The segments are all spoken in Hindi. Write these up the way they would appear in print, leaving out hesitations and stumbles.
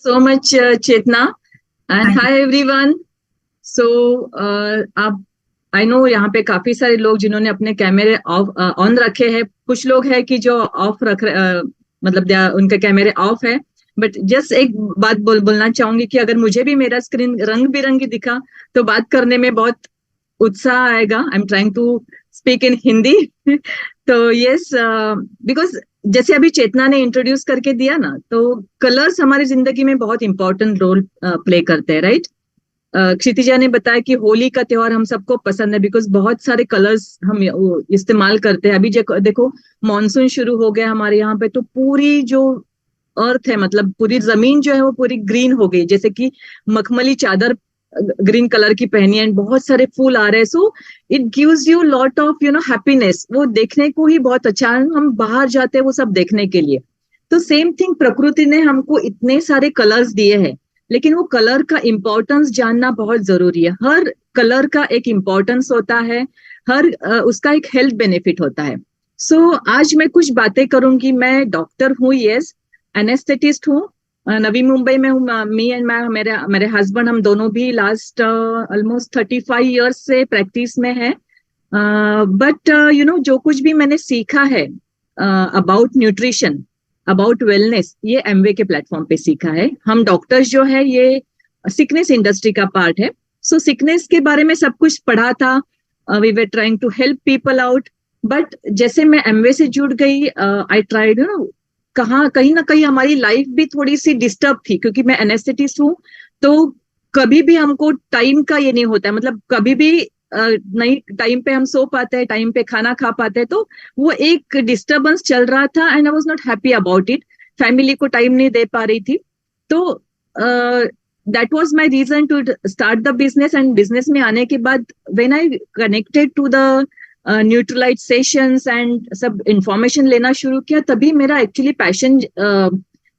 so much, Chetna, and hi everyone. So, आप आई नो यहाँ पे काफी सारे लोग जिन्होंने अपने कैमरे ऑफ ऑन रखे हैं, कुछ लोग हैं कि जो ऑफ मतलब उनके कैमरे ऑफ है। बट जस्ट एक बात बोलना चाहूंगी कि अगर मुझे भी मेरा स्क्रीन रंग बिरंगी दिखा तो बात करने में बहुत उत्साह आएगा। I am trying to speak in Hindi. तो यस, बिकॉज जैसे अभी चेतना ने इंट्रोड्यूस करके दिया ना, तो कलर्स हमारी जिंदगी में बहुत इंपॉर्टेंट रोल प्ले करते हैं, राइट। क्षितिजा ने बताया कि होली का त्योहार हम सबको पसंद है बिकॉज बहुत सारे कलर्स हम इस्तेमाल करते हैं। अभी देखो मॉनसून शुरू हो गया हमारे यहाँ पे, तो पूरी जो अर्थ है, मतलब पूरी जमीन जो है वो पूरी ग्रीन हो गई, जैसे कि मखमली चादर ग्रीन कलर की पहनी है, बहुत सारे फूल आ रहे हैं। So it gives you lot of happiness. वो देखने को ही बहुत अच्छा है, हम बाहर जाते हैं वो सब देखने के लिए। तो सेम थिंग, प्रकृति ने हमको इतने सारे कलर्स दिए हैं, लेकिन वो कलर का इम्पोर्टेंस जानना बहुत जरूरी है। हर कलर का एक इम्पोर्टेंस होता है, हर उसका एक हेल्थ बेनिफिट होता है। सो आज मैं कुछ बातें करूंगी। मैं डॉक्टर हूँ, यस, एनेस्थेटिस्ट हूँ, नवी मुंबई में हूँ। मी एंड मेरे मेरे हस्बैंड, हम दोनों भी लास्ट ऑलमोस्ट 35 ईयर्स से प्रैक्टिस में है। बट जो कुछ भी मैंने सीखा है अबाउट न्यूट्रिशन, अबाउट वेलनेस, ये एमवे के प्लेटफॉर्म पे सीखा है। हम डॉक्टर्स जो है ये सिकनेस इंडस्ट्री का पार्ट है। सो सिकनेस के बारे में सब कुछ पढ़ा था। We were trying to help people out. But जैसे मैं एमवे से जुड़ गई, आई ट्राइड कहीं ना कहीं हमारी लाइफ भी थोड़ी सी डिस्टर्ब थी, क्योंकि मैं एनेस्थेटिस्ट हूँ। तो कभी भी हमको टाइम का ये नहीं होता है, मतलब कभी भी नहीं टाइम पे हम सो पाते हैं, टाइम पे खाना खा पाते हैं। तो वो एक डिस्टरबेंस चल रहा था and I was not happy about it. Family को टाइम नहीं दे पा रही थी। तो that was my reason to start the business. And business में आने के बाद when I connected to the Nutrilite sessions and सब इंफॉर्मेशन लेना शुरू किया, तभी मेरा एक्चुअली पैशन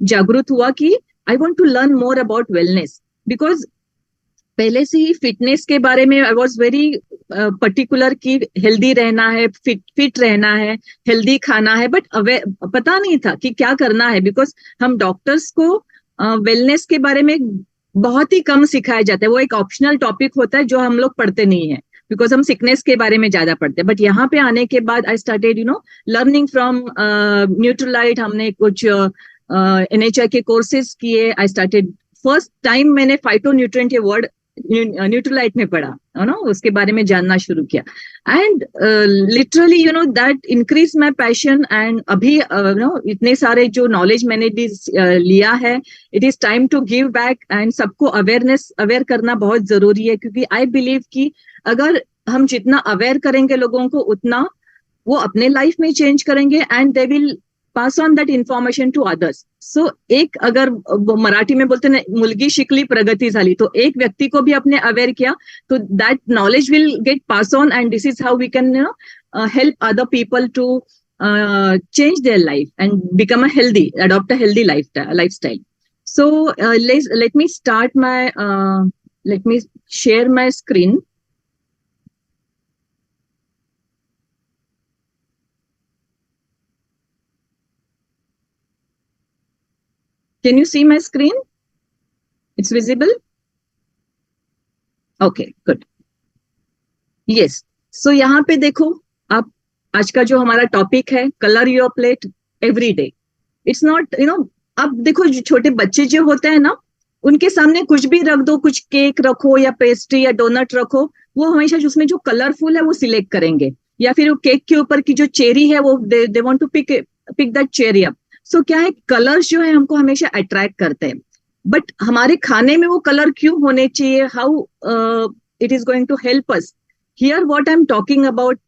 जागृत हुआ कि I want to learn more about wellness. Because पहले से ही फिटनेस के बारे में आई वॉज वेरी पर्टिकुलर कि हेल्दी रहना है, फिट रहना है, हेल्दी खाना है। बट पता नहीं था कि क्या करना है, बिकॉज हम डॉक्टर्स को वेलनेस के बारे में बहुत ही कम सिखाया जाता है। वो एक ऑप्शनल टॉपिक होता है जो हम लोग पढ़ते नहीं है, बिकॉज हम सिकनेस के बारे में ज्यादा पढ़ते हैं। बट यहाँ पे आने के बाद I started learning from Nutrilite. हमने कुछ NHI के कोर्सेज किए। आई स्टार्टेड, फर्स्ट टाइम मैंने फाइटो न्यूट्रिएंट ये वर्ड न्यूट्रलाइट में पढ़ा, उसके बारे में जानना शुरू किया। And literally that increase my passion. And अभी इतने सारे जो नॉलेज मैंने भी लिया है, it is time to give back. And सबको अवेयर करना बहुत जरूरी है, क्योंकि आई बिलीव कि अगर हम जितना अवेयर करेंगे लोगों को, उतना वो अपने लाइफ में चेंज करेंगे and they will pass on that information to others. So एक, अगर मराठी में बोलते ना, मुलगी शिकली प्रगती झाली, तो एक व्यक्ति को भी अपने अवेयर किया तो that knowledge will get pass on. And this is how we can help other people to change their life and become adopt a healthy lifestyle. So let me start let me share my screen. Can you see my screen? It's visible? Okay, good. Yes. So यहाँ पे देखो आप, आज का जो हमारा टॉपिक है, colour your plate every day. It's not अब देखो, जो छोटे बच्चे जो होते हैं ना, उनके सामने कुछ भी रख दो, कुछ केक रखो या पेस्ट्री या डोनट रखो, वो हमेशा उसमें जो कलरफुल है वो सिलेक्ट करेंगे। या फिर वो केक के ऊपर की जो चेरी है, वो they want to pick that cherry up. So क्या है, कलर्स जो है हमको हमेशा अट्रैक्ट करते हैं। बट हमारे खाने में वो कलर क्यों होने चाहिए? How it is going to help us here? What I am talking about,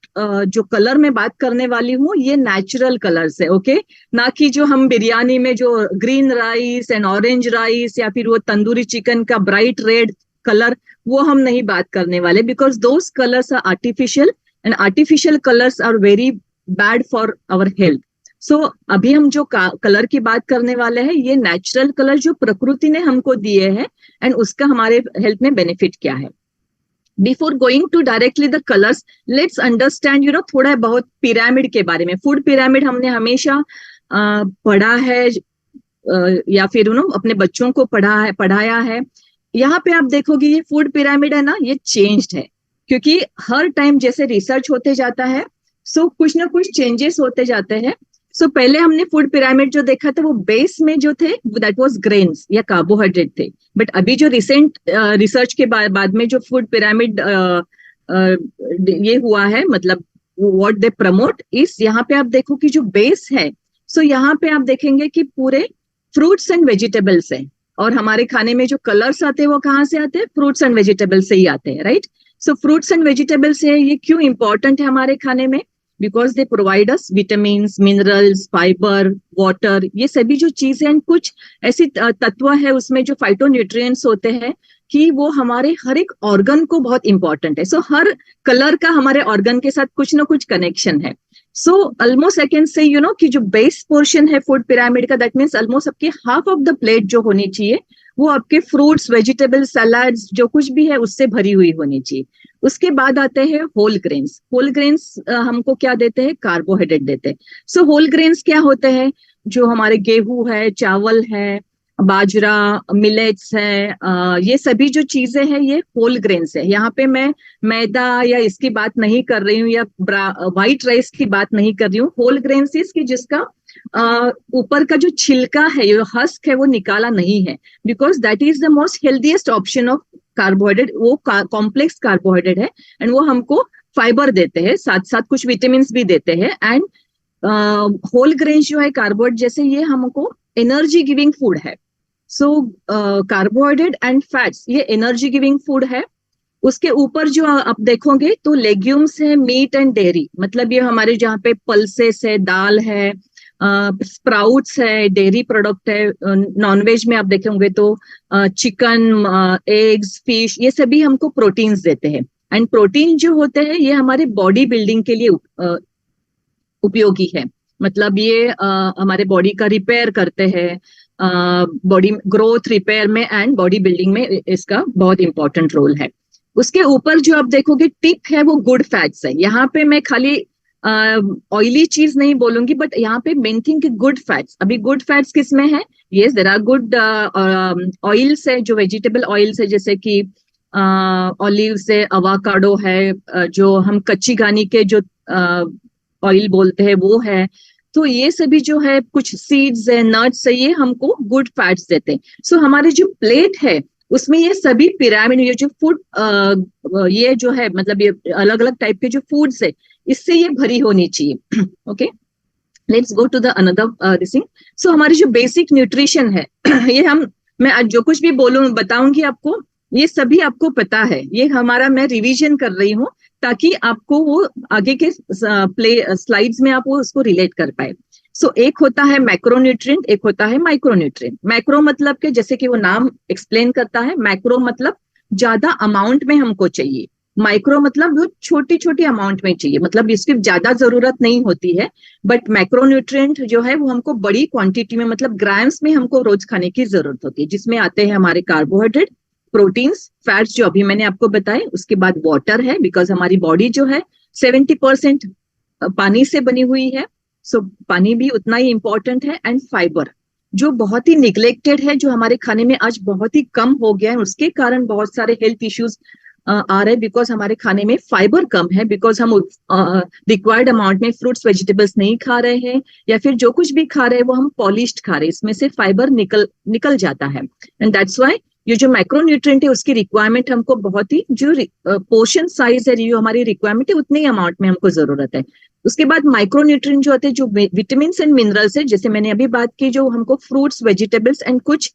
जो कलर में बात करने वाली हूँ, ये नेचुरल कलर्स है, ओके? ना कि जो हम बिरयानी में जो green rice and orange rice या फिर वो तंदूरी चिकन का ब्राइट रेड कलर, वो हम नहीं बात करने वाले, because those colours are artificial and artificial colours are very bad for our health. So अभी हम जो कलर की बात करने वाले हैं, ये नेचुरल कलर जो प्रकृति ने हमको दिए हैं एंड उसका हमारे हेल्थ में बेनिफिट क्या है। Before going to directly the colours, let's understand थोड़ा बहुत पिरामिड के बारे में। फूड पिरामिड हमने हमेशा पढ़ा है, या फिर अपने बच्चों को पढ़ाया है। यहाँ पे आप देखोगे ये फूड पिरामिड है ना, ये चेंज्ड है, क्योंकि हर टाइम जैसे रिसर्च होते जाता है, सो कुछ ना कुछ चेंजेस होते जाते हैं। सो पहले हमने फूड पिरामिड जो देखा था, वो बेस में जो थे दैट वाज ग्रेन्स या कार्बोहाइड्रेट थे। बट अभी जो रिसेंट रिसर्च के बाद में जो फूड पिरामिड ये हुआ है, मतलब व्हाट दे प्रमोट इस, यहाँ पे आप देखो कि जो बेस है, सो यहाँ पे आप देखेंगे कि पूरे फ्रूट्स एंड वेजिटेबल्स है। और हमारे खाने में जो कलर्स आते हैं वो कहाँ से आते हैं? फ्रूट्स एंड वेजिटेबल्स से ही आते हैं, right? So fruits and vegetables है, ये क्यों इंपॉर्टेंट है हमारे खाने में? Because they provide us vitamins, minerals, fibre, water, ये सभी जो चीजें हैं, कुछ ऐसी तत्व है उसमें जो फाइटोन्यूट्रिएंट्स होते हैं कि वो हमारे हर एक ऑर्गन को बहुत इंपॉर्टेंट है। सो हर कलर का हमारे ऑर्गन के साथ कुछ ना कुछ कनेक्शन है। So almost I can say कि जो बेस पोर्शन है फूड पिरामिड का, दैट मीन्स ऑलमोस्ट आपके हाफ ऑफ द प्लेट जो होनी चाहिए वो आपके फ्रूट्स, वेजिटेबल्स, सलाड्स जो कुछ भी है उससे भरी हुई होनी चाहिए। उसके बाद आते हैं होल ग्रेन्स। होल ग्रेन्स हमको क्या देते हैं? कार्बोहाइड्रेट देते हैं। सो होल ग्रेन्स क्या होते हैं? जो हमारे गेहूं है, चावल है, बाजरा, मिलेट्स है, ये सभी जो चीजें हैं ये होल ग्रेन्स है। यहाँ पे मैं मैदा या इसकी बात नहीं कर रही हूँ, या व्हाइट राइस की बात नहीं कर रही हूँ। होल ग्रेन्स इसकी जिसका ऊपर का जो छिलका है, जो हस्क है, वो निकाला नहीं है, because that is the most healthiest option of carbohydrate. वो कॉम्प्लेक्स कार्बोहाइड्रेट है एंड वो हमको फाइबर देते हैं, साथ साथ कुछ विटामिन भी देते हैं। एंड होल ग्रेन्स जो है कार्बोहाइड्रेट जैसे, ये हमको एनर्जी गिविंग फूड है। सो कार्बोहाइड्रेट एंड फैट्स ये एनर्जी गिविंग फूड है। उसके ऊपर जो आप देखोगे तो लेग्यूम्स है, मीट एंड डेयरी, मतलब ये हमारे जहाँ पे पल्सेस है, दाल है, स्प्राउट्स है, डेयरी प्रोडक्ट है। नॉनवेज में आप देखेंगे तो चिकन, एग्स, फिश, ये सभी हमको प्रोटीन्स देते हैं। एंड प्रोटीन जो होते हैं ये हमारे बॉडी बिल्डिंग के लिए उपयोगी है। मतलब ये हमारे बॉडी का रिपेयर करते हैं, बॉडी ग्रोथ, रिपेयर में एंड बॉडी बिल्डिंग में इसका बहुत इंपॉर्टेंट रोल है। उसके ऊपर जो आप देखोगे टिप है वो गुड फैट्स है। यहाँ पे मैं खाली ऑयली चीज नहीं बोलूंगी, बट यहाँ पे मेन थिंग गुड फैट्स। अभी गुड फैट्स किस में है? Yes, there are good oils है, जो वेजिटेबल ऑयल्स है, जैसे कि ऑलिव्स है, अवाकाडो है, जो हम कच्ची घानी के जो ऑयल बोलते हैं वो है। तो ये सभी जो है, कुछ सीड्स है, नट्स है, ये हमको गुड फैट्स देते हैं। सो हमारे जो प्लेट है उसमें ये सभी पिरामिड, ये जो फूड ये जो है, मतलब ये अलग अलग टाइप के जो फूड्स है, इससे ये भरी होनी चाहिए। Okay, let's go to the another this thing. So हमारी जो बेसिक न्यूट्रिशन है ये मैं आज जो कुछ भी बताऊंगी आपको, ये सभी आपको पता है। ये हमारा मैं रिवीजन कर रही हूँ ताकि आपको वो आगे के स्लाइड्स में आप वो उसको रिलेट कर पाए। सो एक होता है मैक्रोन्यूट्रिएंट, एक होता है माइक्रोन्यूट्रिएंट। मैक्रो मतलब के जैसे कि वो नाम एक्सप्लेन करता है, मैक्रो मतलब ज्यादा अमाउंट में हमको चाहिए, माइक्रो मतलब वो छोटी छोटी अमाउंट में चाहिए, मतलब इसकी ज्यादा जरूरत नहीं होती है। बट मैक्रोन्यूट्रिएंट जो है वो हमको बड़ी क्वांटिटी में, मतलब ग्राम्स में हमको रोज खाने की जरूरत होती है, जिसमें आते हैं हमारे कार्बोहाइड्रेट, प्रोटीन्स, फैट्स जो अभी मैंने आपको बताए। उसके बाद वाटर है, बिकॉज हमारी बॉडी जो है 70% पानी से बनी हुई है, सो पानी भी उतना ही इंपॉर्टेंट है। एंड फाइबर जो बहुत ही निग्लेक्टेड है, जो हमारे खाने में आज बहुत ही कम हो गया है, उसके कारण बहुत सारे हेल्थ इश्यूज आ रहे हैं, बिकॉज हमारे खाने में फाइबर कम है, बिकॉज हम रिक्वायर्ड अमाउंट में फ्रूट्स, वेजिटेबल्स नहीं खा रहे हैं, या फिर जो कुछ भी खा रहे हैं वो हम पॉलिश्ड खा रहे हैं, इसमें से फाइबर निकल जाता है। एंड दैट्स वाई ये जो माइक्रोन्यूट्रिएंट है उसकी रिक्वायरमेंट हमको बहुत ही, जो पोर्शन साइज है, जो हमारी रिक्वायरमेंट है उतने ही अमाउंट में हमको जरूरत है। उसके बाद माइक्रोन्यूट्रिएंट जो होते हैं, जो विटामिन एंड मिनरल्स है, जैसे मैंने अभी बात की, जो हमको फ्रूट्स, वेजिटेबल्स एंड कुछ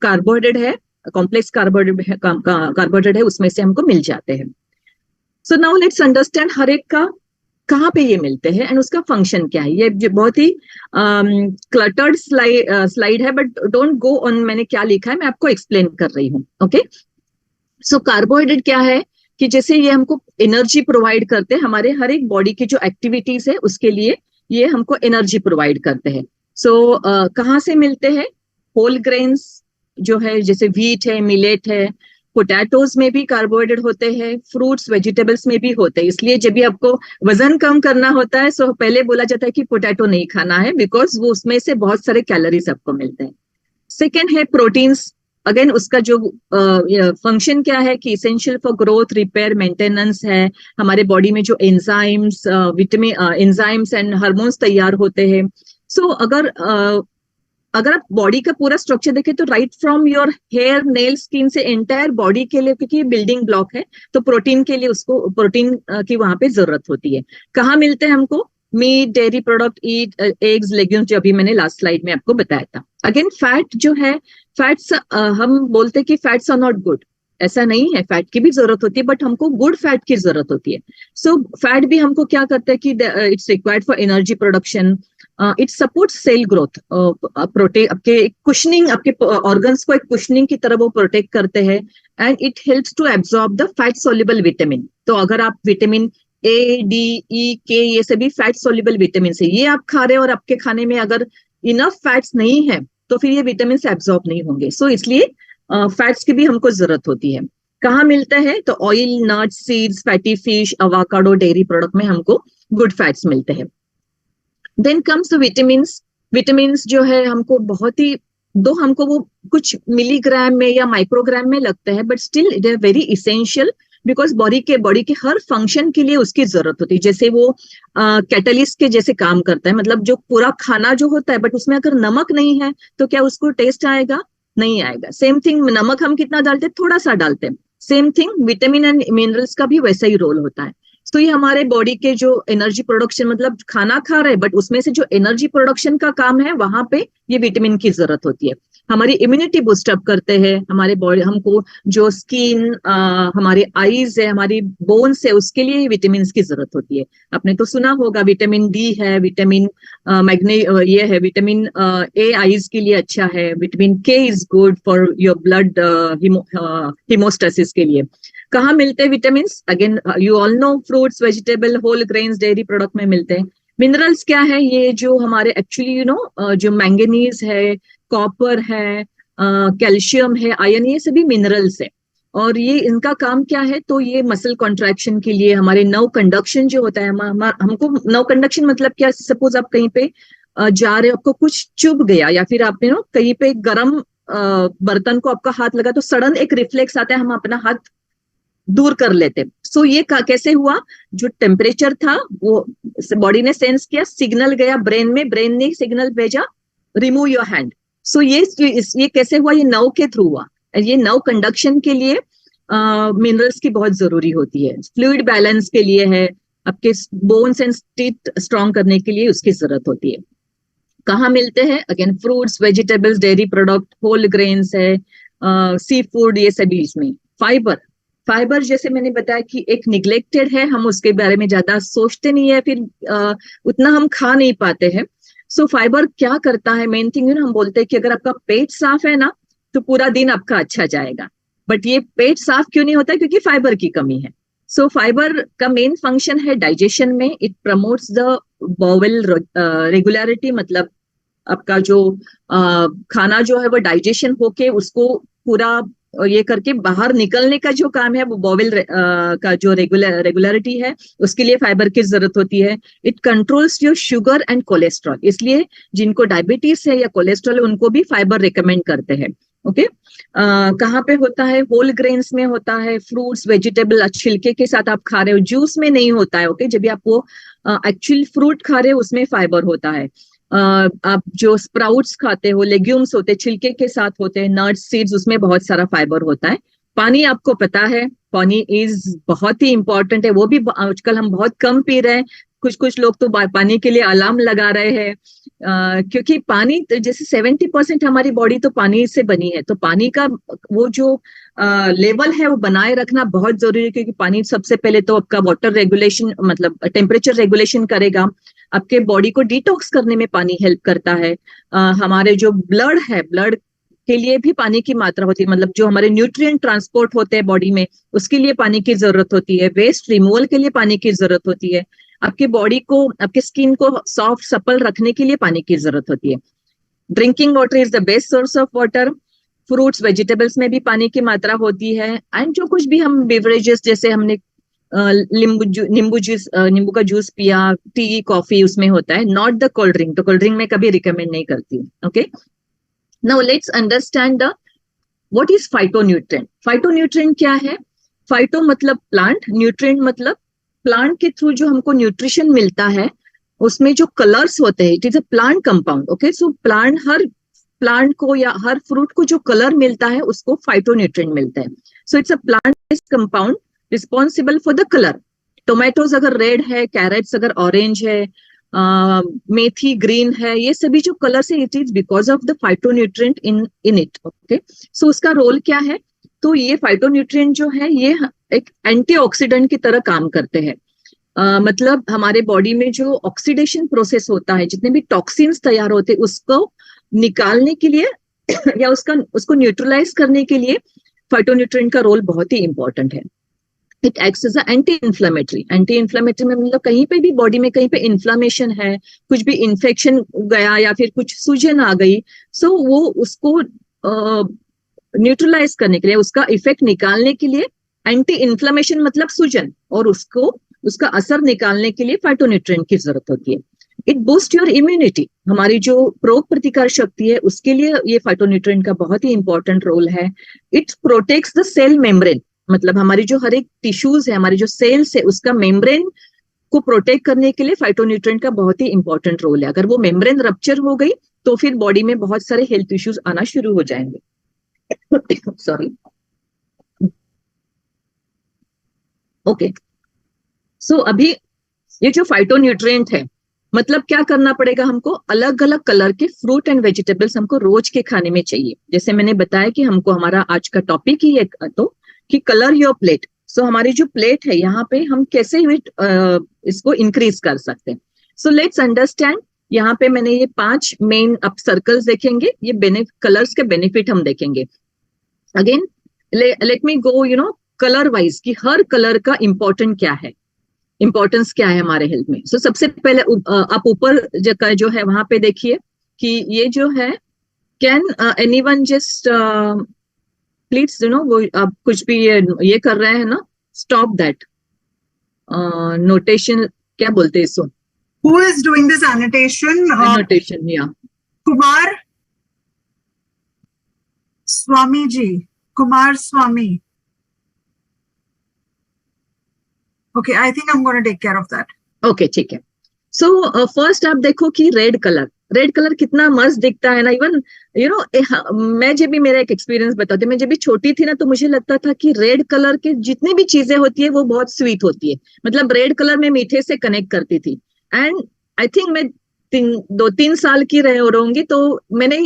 कार्बोहाइड्रेट है, कॉम्प्लेक्स कार्बोहाइड्रेट है, उसमें से हमको मिल जाते हैं। So now let's understand her एक का कहाँ पे ये मिलते हैं एंड उसका फंक्शन क्या है। ये बहुत ही क्लटर्ड स्लाइड है, बट डोंट गो ऑन मैंने क्या लिखा है, मैं आपको एक्सप्लेन कर रही हूँ। ओके, सो कार्बोहाइड्रेट क्या है कि जैसे ये हमको एनर्जी प्रोवाइड करते हैं, हमारे हर एक बॉडी की जो एक्टिविटीज है उसके लिए ये हमको एनर्जी प्रोवाइड करते हैं। सो कहाँ से मिलते हैं? होल ग्रेन्स जो है, जैसे व्हीट है, मिलेट है, पोटैटोज में भी कार्बोहाइड्रेट होते हैं, फ्रूट्स वेजिटेबल्स में भी होते हैं। इसलिए जब भी आपको वजन कम करना होता है सो पहले बोला जाता है कि पोटैटो नहीं खाना है, बिकॉज वो उसमें से बहुत सारे कैलोरीज आपको मिलते हैं। सेकेंड है प्रोटीन्स। अगेन उसका जो फंक्शन क्या है कि essential for growth, repair, maintenance है। हमारे बॉडी में जो enzymes, vitamin, enzymes and hormones तैयार होते हैं। सो अगर आप बॉडी का पूरा स्ट्रक्चर देखें तो right from your hair, nail, skin से एंटायर बॉडी के लिए, क्योंकि बिल्डिंग ब्लॉक है, तो प्रोटीन के लिए उसको प्रोटीन की वहां पे जरूरत होती है। कहाँ मिलते हैं हमको? मीट, डेयरी प्रोडक्ट, ईट, एग्स, लेग्यूम्स, जो अभी मैंने लास्ट स्लाइड में आपको बताया था। अगेन फैट जो है, फैट्स हम बोलते हैं कि फैट्स आर नॉट गुड, ऐसा नहीं है, फैट की भी जरूरत होती है, बट हमको गुड फैट की जरूरत होती है। सो फैट भी हमको क्या करता है कि it's required for energy production, it supports cell growth, protect आपके कुशनिंग, आपके ऑर्गन्स को एक कुशनिंग की तरह वो प्रोटेक्ट करते हैं। And it helps to absorb the fat soluble vitamin. तो अगर आप विटामिन ए, डी, ई, के, ये सभी फैट सोल्यूबल विटामिन है, ये आप खा रहे हो और आपके खाने में अगर इनफ फैट्स नहीं है तो फिर ये विटामिन से एब्जॉर्ब नहीं होंगे। सो इसलिए फैट्स की भी हमको जरूरत होती है। कहाँ मिलता है? तो oil, nuts, seeds, fatty fish, avocado, dairy product में हमको गुड फैट्स मिलते हैं। Then comes vitamins. विटामिन्स जो है हमको बहुत ही, दो हमको वो कुछ मिलीग्राम में या माइक्रोग्राम में लगता है, but still it is very essential, because body के हर फंक्शन के लिए उसकी जरूरत होती है। जैसे वो कैटलिस्ट के जैसे काम करता है, मतलब जो पूरा खाना जो होता है, बट उसमें अगर नमक नहीं है तो क्या उसको टेस्ट आएगा? नहीं आएगा। सेम थिंग, नमक हम कितना डालते हैं? थोड़ा सा डालते हैं। Same thing vitamin and minerals का भी वैसा ही रोल होता है। तो ये हमारे बॉडी के जो एनर्जी प्रोडक्शन, मतलब खाना खा रहे हैं बट उसमें से जो एनर्जी प्रोडक्शन का काम है, वहां पे ये विटामिन की जरूरत होती है। हमारी इम्यूनिटी बूस्ट अप करते हैं, हमारे बॉडी, हमको जो स्किन, हमारी आईज है, हमारी बोन्स है, उसके लिए विटामिन की जरूरत होती है। आपने तो सुना होगा विटामिन डी है, विटामिन मैग्ने ये है, विटामिन ए आईज के लिए अच्छा है, vitamin K is good for your blood haemostasis के लिए। कहाँ मिलते हैं vitamin? Again you all know, fruits, vegetable, whole grains, dairy product में मिलते हैं। मिनरल्स क्या है? ये जो हमारे एक्चुअली जो मैंगनीज है, कॉपर है, कैल्शियम है, आयरन, ये सभी मिनरल्स है। और ये इनका काम क्या है? तो ये मसल कॉन्ट्रैक्शन के लिए, हमारे नर्व कंडक्शन जो होता है, हमको नर्व कंडक्शन मतलब क्या? सपोज आप कहीं पे जा रहे हो, आपको कुछ चुभ गया, या फिर आपने कहीं पे गर्म बर्तन को आपका हाथ लगा, तो सडन एक रिफ्लेक्स आता है, हम अपना हाथ दूर कर लेते। सो ये कैसे हुआ? जो टेम्परेचर था वो बॉडी ने सेंस किया, सिग्नल गया ब्रेन में, ब्रेन ने सिग्नल भेजा, रिमूव योर हैंड। सो ये कैसे हुआ? ये नर्व के थ्रू हुआ। ये नर्व कंडक्शन के लिए मिनरल्स की बहुत जरूरी होती है। फ्लूइड बैलेंस के लिए है, आपके बोन्स एंड टीथ स्ट्रॉन्ग करने के लिए उसकी जरूरत होती है। कहाँ मिलते हैं? Again fruits, vegetables, dairy product, whole grains है, सी फूड, ये सभी इसमें। फाइबर जैसे मैंने बताया कि एक निग्लेक्टेड है, हम उसके बारे में ज्यादा सोचते नहीं है, फिर उतना हम खा नहीं पाते हैं। सो फाइबर क्या करता है? मेन थिंग हम बोलते हैं कि अगर आपका पेट साफ है ना, तो पूरा दिन आपका अच्छा जाएगा। बट ये पेट साफ क्यों नहीं होता? क्योंकि फाइबर की कमी है। सो फाइबर का मेन फंक्शन है डाइजेशन में। It promotes the bowel regularity, मतलब आपका जो खाना जो है वो डाइजेशन होके उसको पूरा ये करके बाहर निकलने का जो काम है, वो बॉवेल का जो रेगुलरिटी है, उसके लिए फाइबर की जरूरत होती है। It controls your sugar and cholesterol, इसलिए जिनको डायबिटीज है या कोलेस्ट्रॉल है उनको भी फाइबर रिकमेंड करते हैं। ओके, कहाँ पे होता है? होल ग्रेन्स में होता है, फ्रूट्स, वेजिटेबल छिलके के साथ आप खा रहे हो, जूस में नहीं होता है। ओके, जब भी आप वो एक्चुअल फ्रूट खा रहे हो उसमें फाइबर होता है। आप जो स्प्राउट्स खाते हो, लेग्यूम्स होते हैं, छिलके के साथ होते हैं, नट्स, सीड्स, उसमें बहुत सारा फाइबर होता है। पानी आपको पता है, पानी इज बहुत ही इंपॉर्टेंट है, वो भी आजकल हम बहुत कम पी रहे हैं। कुछ लोग तो पानी के लिए अलार्म लगा रहे हैं, क्योंकि पानी जैसे 70% हमारी बॉडी तो पानी से बनी है, तो पानी का वो जो लेवल है वो बनाए रखना बहुत जरूरी है, क्योंकि पानी सबसे पहले तो आपका वाटर रेगुलेशन, मतलब टेम्परेचर रेगुलेशन करेगा, आपके बॉडी को डिटॉक्स करने में पानी हेल्प करता है। हमारे जो ब्लड है, ब्लड के लिए भी पानी की मात्रा होती है, मतलब जो हमारे न्यूट्रिएंट ट्रांसपोर्ट होते हैं बॉडी में, उसके लिए पानी की जरूरत होती है। वेस्ट रिमूवल के लिए पानी की जरूरत होती है। आपकी बॉडी को, आपके स्किन को सॉफ्ट सपल रखने के लिए पानी की जरूरत होती है। Drinking water is the best source of water. Fruits vegetables में भी पानी की मात्रा होती है, एंड जो कुछ भी हम बेवरेजेस जैसे हमने नींबू का जूस पिया, टी कॉफी उसमें होता है, नॉट द कोल्ड ड्रिंक। तो कोल्ड ड्रिंक में कभी रिकमेंड नहीं करती हूँ। Okay, now let's understand the what is phytonutrient. Phytonutrient क्या है? फाइटो मतलब प्लांट, न्यूट्रिएंट मतलब प्लांट के थ्रू जो हमको न्यूट्रिशन मिलता है, उसमें जो कलर्स होते हैं, it is a plant compound. Okay, so plant, her plant को या हर फ्रूट को जो कलर मिलता है उसको फाइटोन्यूट्रिएंट मिलता है। So it's a plant based compound responsible for the colour. Tomatoes अगर रेड है, कैरेट्स अगर ऑरेंज है, मेथी ग्रीन है, ये सभी जो कलर है, it is because of the phytonutrient in it. Okay, so उसका रोल क्या है? तो ये फाइटोन्यूट्रिएंट जो है ये एक एंटीऑक्सीडेंट की तरह काम करते हैं। मतलब हमारे बॉडी में जो ऑक्सीडेशन प्रोसेस होता है, जितने भी टॉक्सिन्स तैयार होते हैं उसको निकालने के लिए या उसको न्यूट्रलाइज करने के लिए फाइटोन्यूट्रिएंट का रोल बहुत ही इंपॉर्टेंट है। It acts as anti inflammatory. Anti inflammatory में मतलब कहीं पे भी बॉडी में कहीं पे इन्फ्लेमेशन है, कुछ भी इन्फेक्शन गया या फिर कुछ सूजन आ गई, सो वो उसको न्यूट्रलाइज करने के लिए, उसका इफेक्ट निकालने के लिए, एंटी इन्फ्लेमेशन मतलब सूजन, और उसका असर निकालने के लिए फाइटोन्यूट्रिएंट की जरूरत होती है। It boost your immunity. हमारी जो रोग प्रतिकार शक्ति है उसके लिए ये फाइटोन्यूट्रिएंट का बहुत ही इंपॉर्टेंट रोल है। It protects the cell membrane. मतलब हमारी जो हर एक टिश्यूज है, हमारी जो सेल्स है, उसका मेम्ब्रेन को प्रोटेक्ट करने के लिए फाइटोन्यूट्रिएंट का बहुत ही इंपॉर्टेंट रोल है। अगर वो मेम्ब्रेन रप्चर हो गई तो फिर बॉडी में बहुत सारे हेल्थ इश्यूज आना शुरू हो जाएंगे। सॉरी। ओके, सो अभी ये जो फाइटोन्यूट्रिएंट है, मतलब क्या करना पड़ेगा हमको? अलग अलग कलर के फ्रूट एंड वेजिटेबल्स हमको रोज के खाने में चाहिए। जैसे मैंने बताया कि हमको, हमारा आज का टॉपिक ही है तो कि कलर योर प्लेट। सो हमारी जो प्लेट है यहाँ पे हम कैसे इसको इंक्रीज कर सकते हैं। So let's understand. यहाँ पे मैंने ये 5 मेन अब सर्कल्स देखेंगे, ये कलर्स के बेनिफिट हम देखेंगे। अगेन लेट मी गो कलर वाइज कि हर कलर का इंपॉर्टेंट क्या है, इंपॉर्टेंस क्या है हमारे हेल्थ में। सो सबसे पहले आप ऊपर जो है वहां पे देखिए कि ये जो है, कैन एनीवन जस्ट प्लीज वो आप कुछ भी ये कर रहे हैं ना, स्टॉप दैट नोटेशन, क्या बोलते हैं इसको? Who is doing this annotation? Notation, या Kumar Swami ji. Kumar Swami. Okay, I think I'm going to take care of that. Okay, ठीक है। सो फर्स्ट आप देखो कि रेड कलर कितना मस्त दिखता है ना। इवन मैं जब भी, मेरा एक एक्सपीरियंस बताती हूँ, मैं जब भी छोटी थी ना तो मुझे लगता था कि रेड कलर के जितनी भी चीजें होती है वो बहुत स्वीट होती है। मतलब रेड कलर में मीठे से कनेक्ट करती थी। एंड आई थिंक मैं 2-3 साल की रहूंगी तो मैंने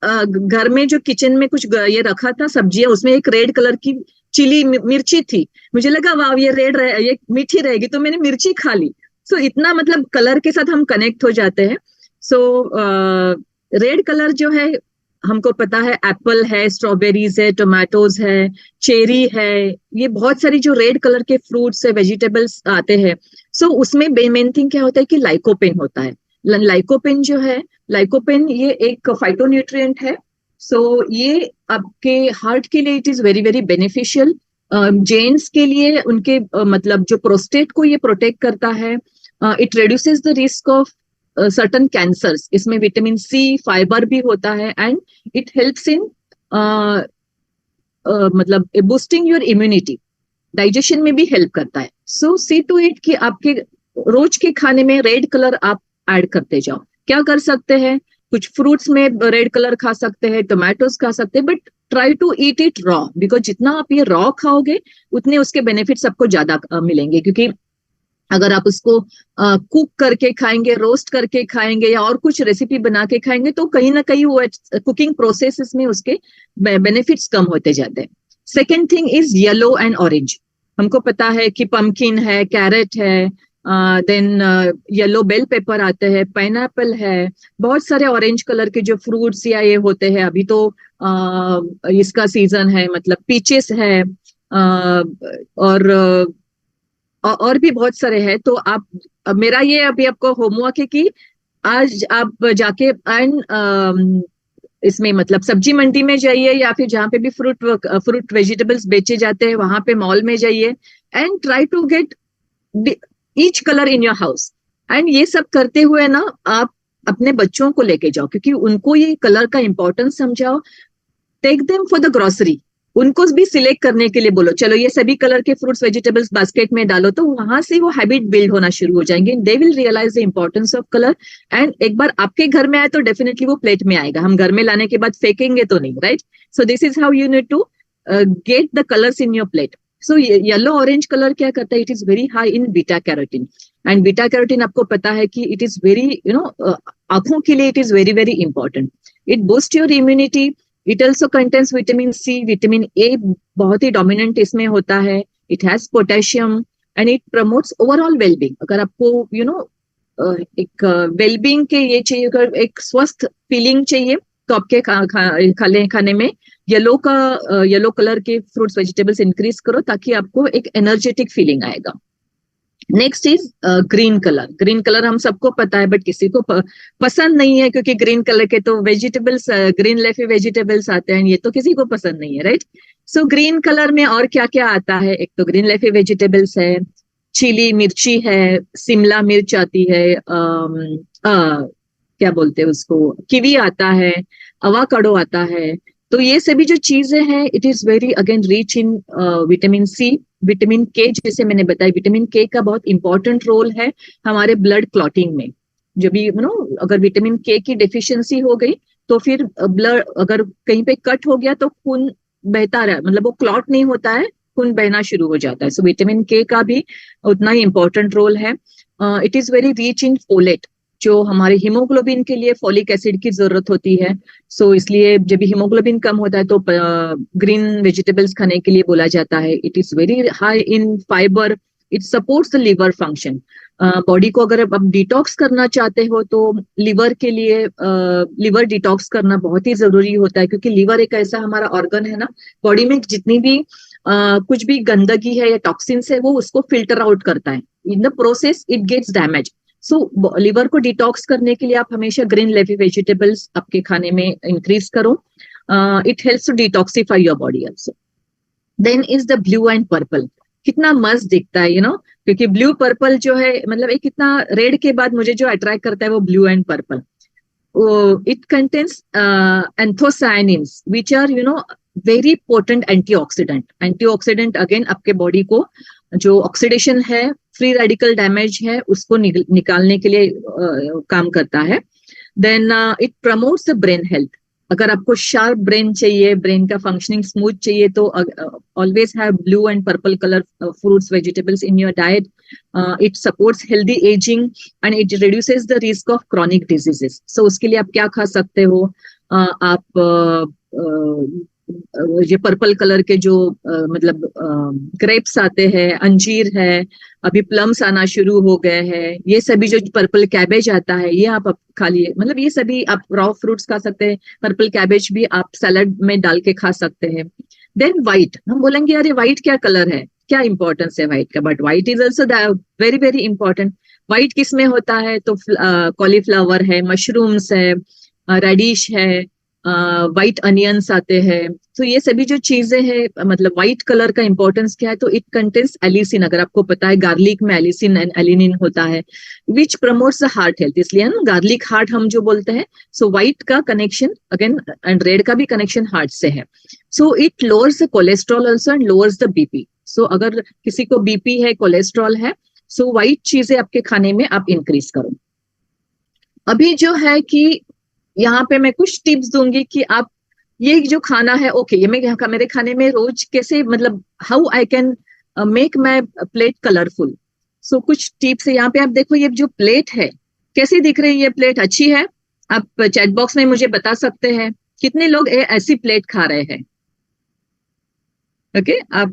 घर में जो किचन में कुछ ये रखा था सब्जियां, उसमें एक रेड कलर की चिली मिर्ची थी। मुझे लगा वाह ये मीठी रहेगी, तो मैंने मिर्ची खा ली। सो इतना मतलब कलर के साथ हम कनेक्ट हो जाते हैं। सो रेड कलर जो है, हमको पता है एप्पल है, स्ट्रॉबेरीज है, टोमेटोज है, चेरी है, ये बहुत सारी जो रेड कलर के फ्रूट्स है, वेजिटेबल्स आते हैं। सो उसमें मेन थिंग क्या होता है कि लाइकोपेन होता है। लाइकोपेन जो है, लाइकोपेन ये एक फाइटोन्यूट्रिएंट है। सो ये आपके हार्ट के लिए it is very very beneficial. Gents के लिए उनके मतलब जो प्रोस्टेट को ये प्रोटेक्ट करता है। It reduces the risk of certain cancers. इसमें विटामिन सी, फाइबर भी होता है, एंड इट हेल्प्स इन मतलब बूस्टिंग योर इम्यूनिटी, डाइजेशन में भी हेल्प करता है। सो सी टू इट कि आपके रोज के खाने में रेड कलर आप ऐड करते जाओ। क्या कर सकते हैं? कुछ फ्रूट्स में रेड कलर खा सकते हैं, टोमेटोज खा सकते हैं, but try to eat it raw, because जितना आप ये रॉ खाओगे उतने उसके बेनिफिट्स आपको ज्यादा मिलेंगे। क्योंकि अगर आप उसको कुक करके खाएंगे, रोस्ट करके खाएंगे, या और कुछ रेसिपी बना के खाएंगे, तो कहीं ना कहीं वो कुकिंग प्रोसेस में उसके बेनिफिट्स कम होते जाते हैं। Second thing is yellow and orange. हमको पता है कि पम्पकिन है, कैरेट है, देन येलो बेल पेपर आते हैं, पाइनएप्पल है, बहुत सारे ऑरेंज कलर के जो फ्रूट्स या ये होते हैं। अभी तो इसका सीजन है, मतलब पीचेस है, और भी बहुत सारे हैं। तो आप, मेरा ये अभी आपको होमवर्क है कि आज आप जाके एंड इसमें मतलब सब्जी मंडी में जाइए या फिर जहाँ पे भी फ्रूट वेजिटेबल्स बेचे जाते हैं वहां पे मॉल में जाइए and try to get each colour in your house. And ये सब करते हुए ना आप अपने बच्चों को लेके जाओ, क्योंकि उनको ये कलर का इंपॉर्टेंस समझाओ। Take them for the grocery, उनको भी सिलेक्ट करने के लिए बोलो, चलो ये सभी कलर के फ्रूट्स वेजिटेबल्स बास्केट में डालो, तो वहां से वो हैबिट बिल्ड होना शुरू हो जाएंगे। They will realise the importance of colour. And एक बार आपके घर में आए तो डेफिनेटली वो प्लेट में आएगा, हम घर में लाने के बाद फेंकेंगे तो नहीं, right? So this is how you need to get the colours in your plate. So yellow orange colour क्या करता है, it is very high in beta carotene. And beta carotene आपको पता है कि इट इज वेरी आंखों के लिए it is very very important. It boost your immunity. It also contains vitamin C, vitamin A बहुत ही डोमिनेंट इसमें होता है। It has potassium and it promotes overall wellbeing. अगर आपको एक वेलबींग के ये चाहिए, अगर एक स्वस्थ फीलिंग चाहिए, तो आपके खाने में येलो कलर के फ्रूट्स वेजिटेबल्स इंक्रीज करो, ताकि आपको एक एनर्जेटिक फीलिंग आएगा। Next is green colour. Green colour हम सबको पता है, बट किसी को पसंद नहीं है, क्योंकि ग्रीन कलर के तो वेजिटेबल्स, ग्रीन लेफी वेजिटेबल्स आते हैं, ये तो किसी को पसंद नहीं है, राइट? सो ग्रीन कलर में और क्या क्या आता है? एक तो ग्रीन लेफी वेजिटेबल्स है, चिली मिर्ची है, शिमला मिर्च आती है, क्या बोलते हैं उसको, कीवी आता है, अवाकाडो आता है। तो ये सभी जो चीजें हैं, it is very again rich in vitamin C, vitamin K. जैसे मैंने बताया, विटामिन के का बहुत इंपॉर्टेंट रोल है हमारे ब्लड क्लॉटिंग में। जो भी अगर विटामिन के की डेफिशिएंसी हो गई तो फिर ब्लड अगर कहीं पे कट हो गया तो खून बहता रहा, मतलब वो क्लॉट नहीं होता है, खून बहना शुरू हो जाता है। सो विटामिन के का भी उतना ही इंपॉर्टेंट रोल है। It is very rich in folate, जो हमारे हीमोग्लोबिन के लिए फॉलिक एसिड की जरूरत होती है। सो इसलिए जब हीमोग्लोबिन कम होता है तो ग्रीन वेजिटेबल्स खाने के लिए बोला जाता है। It is very high in fibre. It supports the liver function. Body को अगर आप डिटॉक्स करना चाहते हो तो लिवर के लिए लिवर डिटॉक्स करना बहुत ही जरूरी होता है, क्योंकि लिवर एक ऐसा हमारा ऑर्गन है ना, बॉडी में जितनी भी कुछ भी गंदगी है या टॉक्सिन्स है, वो उसको फिल्टर आउट करता है। In the process it gets damage. So liver को डिटॉक्स करने के लिए आप हमेशा ग्रीन लेफी वेजिटेबल्स आपके खाने में इंक्रीज करो। It helps to detoxify your body also. Then is the blue and purple. कितना मस्त दिखता है क्योंकि ब्लू पर्पल जो है, मतलब एक कितना रेड के बाद मुझे जो अट्रैक्ट करता है वो blue and purple. It contains anthocyanins which are very potent antioxidant. Antioxidant again आपके बॉडी को जो ऑक्सीडेशन है, फ्री रेडिकल डैमेज है, उसको निकालने के लिए काम करता है। Then it promotes the brain health. अगर आपको शार्प ब्रेन चाहिए, ब्रेन का फंक्शनिंग स्मूथ चाहिए, तो always have blue and purple colour fruits vegetables in your diet. It supports healthy ageing and it reduces the risk of chronic diseases. So उसके लिए आप क्या खा सकते हो? आप ये पर्पल कलर के जो मतलब ग्रेप्स आते हैं, अंजीर है, अभी प्लम्स आना शुरू हो गए हैं, ये सभी जो पर्पल कैबेज आता है, ये आप खा लिए। मतलब ये सभी आप रॉ फ्रूट्स खा सकते हैं। पर्पल कैबेज भी आप सैलड में डाल के खा सकते हैं। देन व्हाइट, हम बोलेंगे अरे व्हाइट क्या कलर है, क्या इंपॉर्टेंस है व्हाइट का? But white is also very very important. White किस में होता है? तो कॉलीफ्लावर है, मशरूम्स है, रेडिश है, व्हाइट अनियंस आते हैं। तो ये सभी जो चीजें हैं, मतलब व्हाइट कलर का इंपॉर्टेंस क्या है? तो इट कंटेन्स एलिसिन। अगर आपको पता है, गार्लिक में एलिसिन एंड एलिनिन होता है, which promotes the heart health. इसलिए ना गार्लिक हार्ट हम जो बोलते हैं। सो व्हाइट का कनेक्शन अगेन, एंड रेड का भी कनेक्शन हार्ट से है। So it lowers the cholesterol also and lowers the BP. So अगर किसी को बीपी है, कोलेस्ट्रॉल है, सो व्हाइट चीजें आपके खाने में आप इंक्रीज करो। अभी जो है कि यहाँ पे मैं कुछ टिप्स दूंगी कि आप ये जो खाना है, ओके, ये मैं मेरे खाने में रोज कैसे, मतलब how I can make my plate colourful. So कुछ टिप्स है यहाँ पे। आप देखो ये जो प्लेट है कैसी दिख रही है? ये प्लेट अच्छी है? आप चैट बॉक्स में मुझे बता सकते हैं कितने लोग ऐसी प्लेट खा रहे हैं। ओके, आप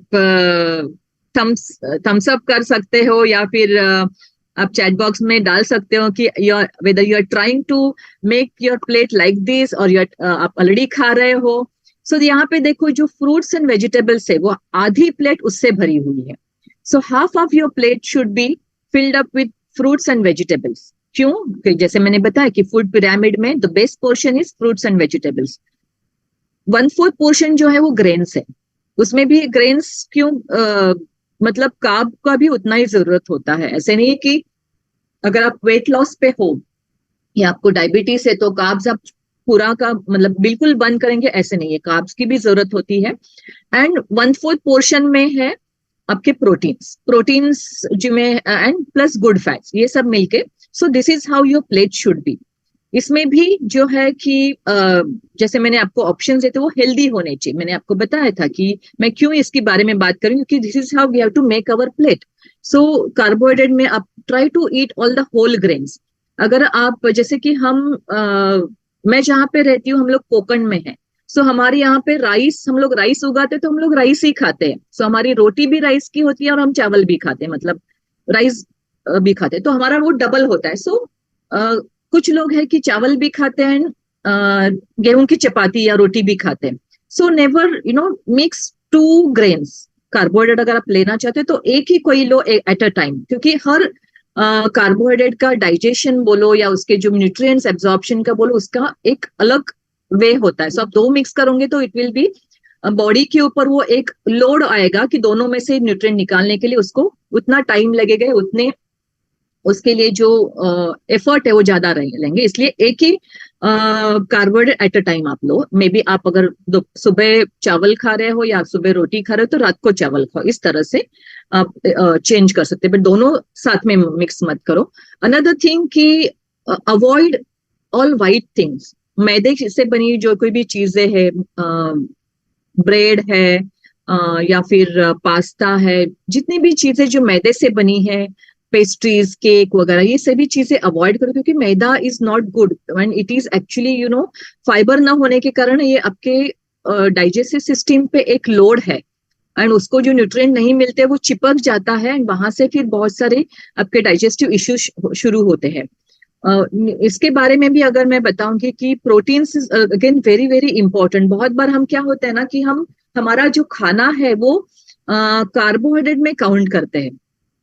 थम्स अप कर सकते हो, या फिर आप चैट बॉक्स में डाल सकते हो कि whether you are trying to make your plate like this or आप ऑलरेडी खा रहे हो। सो यहाँ पे देखो जो फ्रूट्स एंड वेजिटेबल्स है वो आधी प्लेट उससे भरी हुई है। So half of your plate should be filled up with fruits and vegetables. क्यों? कि जैसे मैंने बताया कि फूड पिरामिड में the best portion is fruits and vegetables. 1/4 portion जो है वो ग्रेन्स है। उसमें भी ग्रेन्स क्यों? मतलब कार्ब का भी उतना ही जरूरत होता है। ऐसे नहीं कि अगर आप वेट लॉस पे हो या आपको डायबिटीज है तो कार्ब्स आप पूरा का मतलब बिल्कुल बंद करेंगे, ऐसे नहीं है। कार्ब्स की भी जरूरत होती है। एंड 1/4 पोर्शन में है आपके प्रोटीन्स, प्रोटीन्स जिसमें एंड प्लस गुड फैट्स, ये सब मिलके। सो this is how your plate should be. इसमें भी जो है कि जैसे मैंने आपको ऑप्शन देते वो हेल्दी होने चाहिए। मैंने आपको बताया था कि मैं क्यों इसके बारे में बात करूं, क्योंकि this is how we have to make our plate. So carbohydrate में आप try to eat all the whole grains. अगर आप जैसे कि मैं जहाँ पे रहती हूँ हम लोग कोकण में है। सो हमारे यहाँ पे राइस, हम लोग राइस उगाते तो हम लोग राइस ही खाते हैं। सो हमारी रोटी भी राइस की होती है और हम चावल भी खाते हैं, मतलब राइस भी खाते हैं, तो हमारा वो डबल होता है। सो कुछ लोग हैं कि चावल भी खाते हैं, गेहूं की चपाती या रोटी भी खाते हैं। So never mix two grains. Carbohydrate अगर आप लेना चाहते हो तो एक ही कोई लो एट अ टाइम, क्योंकि हर कार्बोहाइड्रेट का डाइजेशन बोलो या उसके जो न्यूट्रिएंट्स एब्जॉर्प्शन का बोलो, उसका एक अलग वे होता है। सो आप दो मिक्स करोगे तो इट विल बी बॉडी के ऊपर वो एक लोड आएगा कि दोनों में से न्यूट्रिएंट निकालने के लिए उसको उतना टाइम लगेगा, उतने उसके लिए जो एफर्ट है वो ज्यादा लेंगे। इसलिए एक ही कार्बोहाइड्रेट एट अ टाइम आप लो। मे बी आप अगर सुबह चावल खा रहे हो या सुबह रोटी खा रहे हो तो रात को चावल खाओ, इस तरह से आप चेंज कर सकते हैं, बट दोनों साथ में मिक्स मत करो। अनदर थिंग कि अवॉइड ऑल वाइट थिंग्स। मैदे से बनी जो कोई भी चीजें है, ब्रेड है या फिर पास्ता है, जितनी भी चीजें जो मैदे से बनी है, पेस्ट्रीज, केक वगैरह, ये सभी चीजें अवॉइड करो, क्योंकि maida is not good and it is actually fibre ना होने के कारण ये आपके डाइजेस्टिव सिस्टम पे एक लोड है एंड उसको जो न्यूट्रिएंट नहीं मिलते वो चिपक जाता है एंड वहां से फिर बहुत सारे आपके डाइजेस्टिव इश्यूज शुरू होते हैं। इसके बारे में भी अगर मैं बताऊंगी कि proteins is again very very important. बहुत बार हम क्या होता है ना कि हमारा जो खाना है वो कार्बोहाइड्रेट में काउंट करते हैं।